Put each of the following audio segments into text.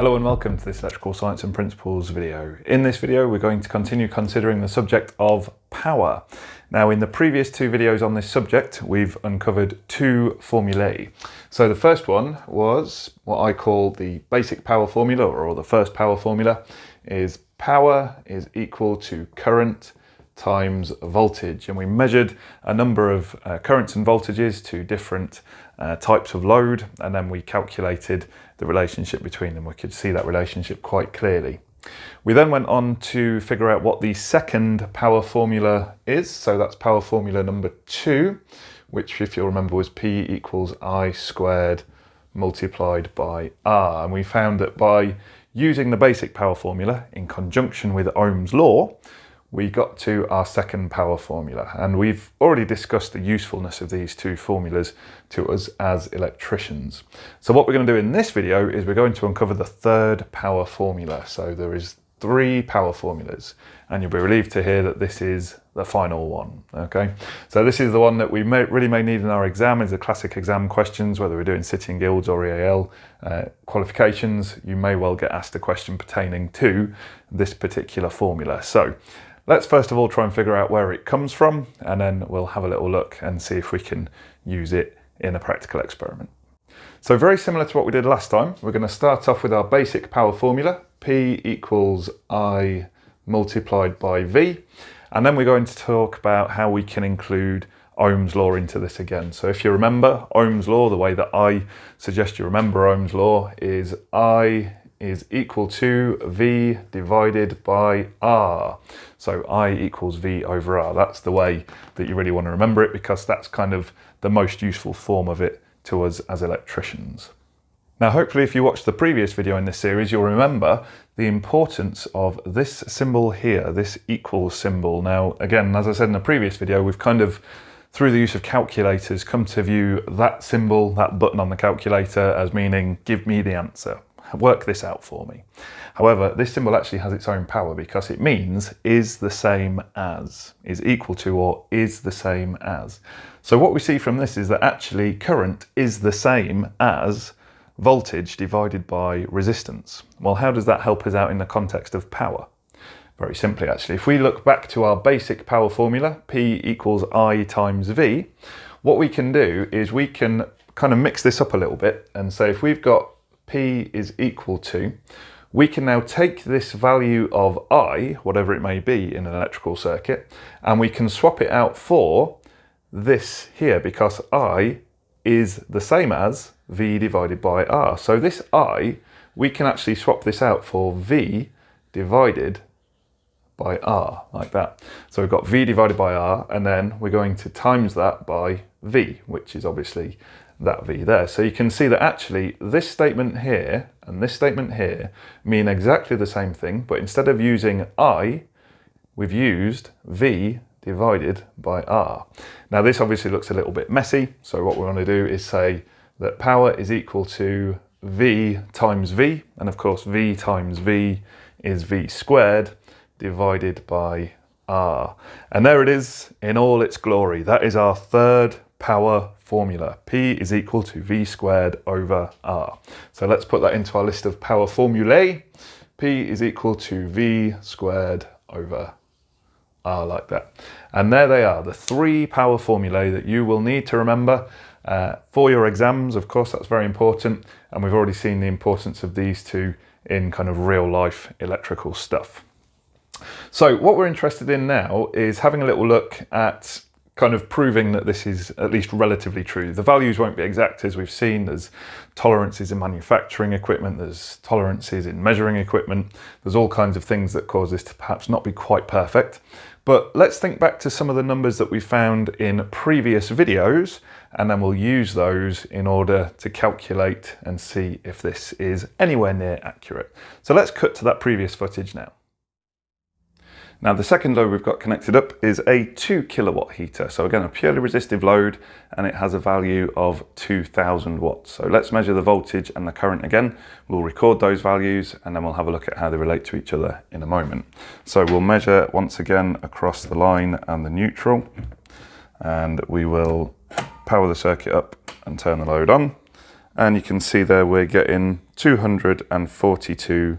Hello and welcome to this Electrical Science and Principles video. In this video we're going to continue considering the subject of power. Now in the previous two videos on this subject we've uncovered two formulae. So the first one was what I call the basic power formula, or the first power formula, is power is equal to current times voltage, and we measured a number of currents and voltages to different types of load, and then we calculated the relationship between them. We could see that relationship quite clearly. We then went on to figure out what the second power formula is, so that's power formula number 2, which, if you'll remember, was P equals I squared multiplied by R, and we found that by using the basic power formula in conjunction with Ohm's law, we got to our second power formula, and we've already discussed the usefulness of these two formulas to us as electricians. So what we're going to do in this video is we're going to uncover the third power formula. So there is 3 power formulas, and you'll be relieved to hear that this is the final one. Okay, so this is the one that we really may need in our exam, is the classic exam questions, whether we're doing sitting guilds or EAL qualifications. You may well get asked a question pertaining to this particular formula. So let's first of all try and figure out where it comes from, and then we'll have a little look and see if we can use it in a practical experiment. So very similar to what we did last time, we're going to start off with our basic power formula, P equals I multiplied by V, and then we're going to talk about how we can include Ohm's law into this again. So if you remember Ohm's law, the way that I suggest you remember Ohm's law is I is equal to V divided by R. So I equals V over R. That's the way that you really want to remember it, because that's kind of the most useful form of it to us as electricians. Now hopefully if you watched the previous video in this series, you'll remember the importance of this symbol here, this equals symbol. Now again, as I said in the previous video, we've kind of, through the use of calculators, come to view that symbol, that button on the calculator, as meaning give me the answer. Work this out for me. However, this symbol actually has its own power, because it means is the same as, is equal to, or is the same as. So what we see from this is that actually current is the same as voltage divided by resistance. Well, how does that help us out in the context of power? Very simply, actually. If we look back to our basic power formula, P equals I times V, what we can do is we can kind of mix this up a little bit and say if we've got P is equal to, we can now take this value of I, whatever it may be in an electrical circuit, and we can swap it out for this here, because I is the same as V divided by R. So this I, we can actually swap this out for V divided by R, like that. So we've got V divided by R, and then we're going to times that by V, which is obviously that V there. So you can see that actually this statement here and this statement here mean exactly the same thing, but instead of using I, we've used V divided by R. Now this obviously looks a little bit messy, so what we want to do is say that power is equal to V times V, and of course V times V is V squared divided by R. And there it is in all its glory. That is our third power formula. P is equal to V squared over R. So let's put that into our list of power formulae. P is equal to V squared over R, like that. And there they are, the 3 power formulae that you will need to remember for your exams. Of course, that's very important, and we've already seen the importance of these two in kind of real life electrical stuff. So what we're interested in now is having a little look at kind of proving that this is at least relatively true. The values won't be exact, as we've seen. There's tolerances in manufacturing equipment, there's tolerances in measuring equipment, there's all kinds of things that cause this to perhaps not be quite perfect. But let's think back to some of the numbers that we found in previous videos, and then we'll use those in order to calculate and see if this is anywhere near accurate. So let's cut to that previous footage now. Now the second load we've got connected up is a 2 kilowatt heater. So again, a purely resistive load, and it has a value of 2000 watts. So let's measure the voltage and the current again. We'll record those values, and then we'll have a look at how they relate to each other in a moment. So we'll measure once again across the line and the neutral, and we will power the circuit up and turn the load on. And you can see there we're getting 242,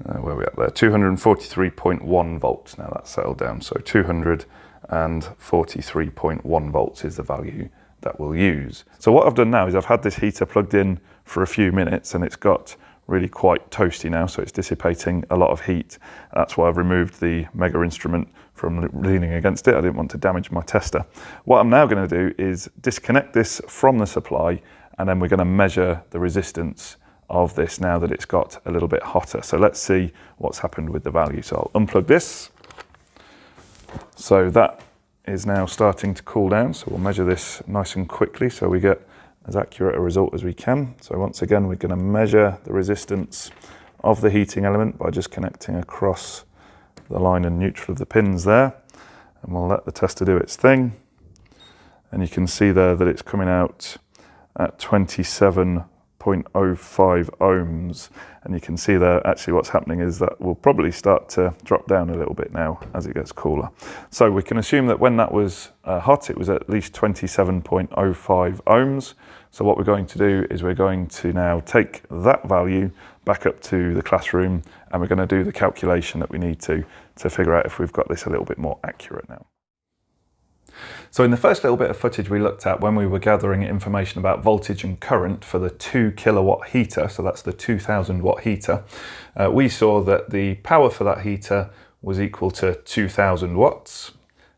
where are we at there? 243.1 volts. Now that's settled down. So 243.1 volts is the value that we'll use. So what I've done now is I've had this heater plugged in for a few minutes and it's got really quite toasty now, so it's dissipating a lot of heat. That's why I've removed the mega instrument from leaning against it. I didn't want to damage my tester. What I'm now going to do is disconnect this from the supply, and then we're going to measure the resistance of this now that it's got a little bit hotter. So let's see what's happened with the value. So I'll unplug this. So that is now starting to cool down. So we'll measure this nice and quickly so we get as accurate a result as we can. So once again, we're going to measure the resistance of the heating element by just connecting across the line and neutral of the pins there. And we'll let the tester do its thing. And you can see there that it's coming out at 27.05 ohms. And you can see there actually what's happening is that we'll probably start to drop down a little bit now as it gets cooler. So we can assume that when that was hot, it was at least 27.05 ohms. So what we're going to do is we're going to now take that value back up to the classroom and we're going to do the calculation that we need to figure out if we've got this a little bit more accurate now. So in the first little bit of footage we looked at when we were gathering information about voltage and current for the 2 kilowatt heater, so that's the 2000 watt heater, we saw that the power for that heater was equal to 2000 watts.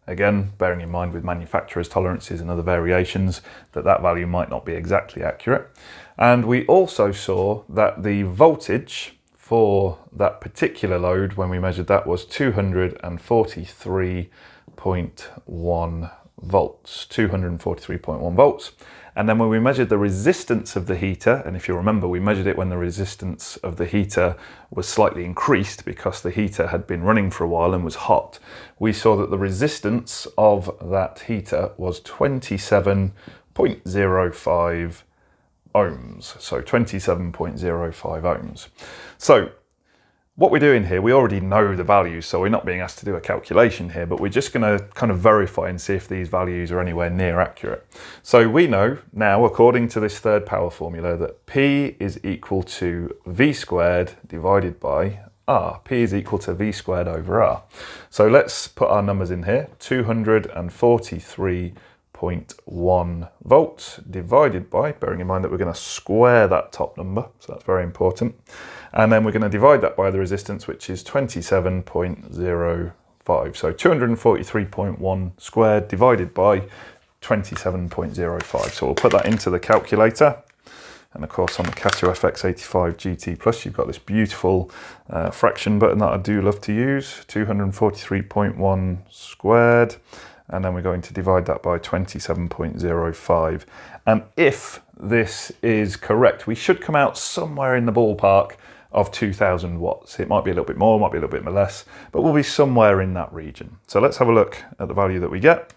Again, bearing in mind with manufacturer's tolerances and other variations that that value might not be exactly accurate. And we also saw that the voltage for that particular load when we measured that was 243.1 volts, 243.1 volts. And then when we measured the resistance of the heater, and if you remember, we measured it when the resistance of the heater was slightly increased because the heater had been running for a while and was hot, we saw that the resistance of that heater was 27.05 ohms. So 27.05 ohms. So what we're doing here, we already know the values, so we're not being asked to do a calculation here, but we're just going to kind of verify and see if these values are anywhere near accurate. So we know now, according to this third power formula, that P is equal to V squared divided by R. P is equal to V squared over R. So let's put our numbers in here. 243.1 volts divided by, bearing in mind that we're going to square that top number, so that's very important. And then we're going to divide that by the resistance, which is 27.05. So 243.1 squared divided by 27.05. So we'll put that into the calculator. And of course on the Casio FX85 GT Plus, you've got this beautiful fraction button that I do love to use. 243.1 squared. And then we're going to divide that by 27.05. And if this is correct, we should come out somewhere in the ballpark of 2000 watts. It might be a little bit more, might be a little bit less, but we'll be somewhere in that region. So let's have a look at the value that we get.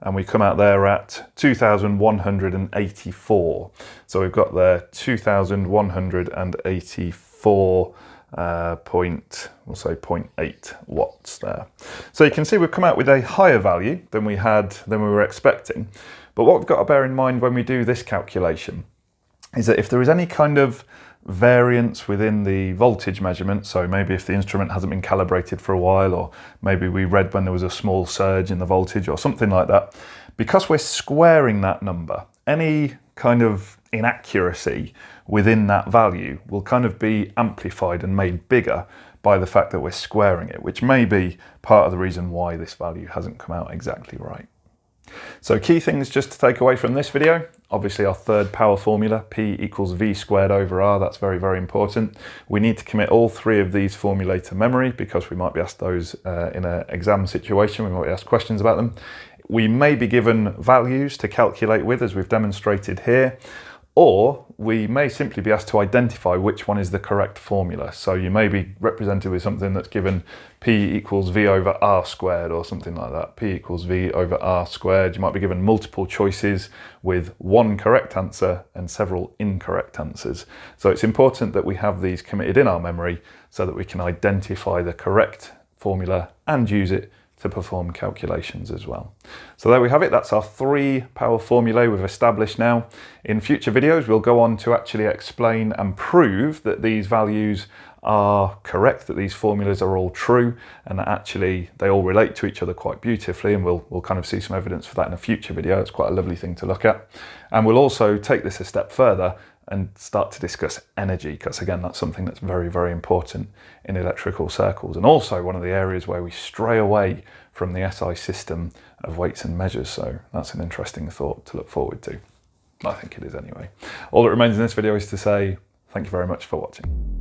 And we come out there at 2,184. So we've got there 2,184 we'll say 0.8 watts there. So you can see we've come out with a higher value than we were expecting. But what we've got to bear in mind when we do this calculation is that if there is any kind of variance within the voltage measurement, so maybe if the instrument hasn't been calibrated for a while, or maybe we read when there was a small surge in the voltage or something like that, because we're squaring that number, any kind of inaccuracy within that value will kind of be amplified and made bigger by the fact that we're squaring it, which may be part of the reason why this value hasn't come out exactly right. So key things just to take away from this video, obviously our third power formula, P equals V squared over R, that's very, very important. We need to commit all three of these formulae to memory because we might be asked those in an exam situation, we might be asked questions about them. We may be given values to calculate with, as we've demonstrated here, or we may simply be asked to identify which one is the correct formula. So you may be represented with something that's given P equals V over R squared or something like that. P equals V over R squared. You might be given multiple choices with one correct answer and several incorrect answers. So it's important that we have these committed in our memory so that we can identify the correct formula and use it to perform calculations as well. So there we have it. That's our 3 power formulae we've established now. In future videos, we'll go on to actually explain and prove that these values are correct, that these formulas are all true, and that actually they all relate to each other quite beautifully, and we'll kind of see some evidence for that in a future video. It's quite a lovely thing to look at. And we'll also take this a step further and start to discuss energy, because again, that's something that's very, very important in electrical circles, and also one of the areas where we stray away from the SI system of weights and measures. So that's an interesting thought to look forward to. I think it is anyway. All that remains in this video is to say thank you very much for watching.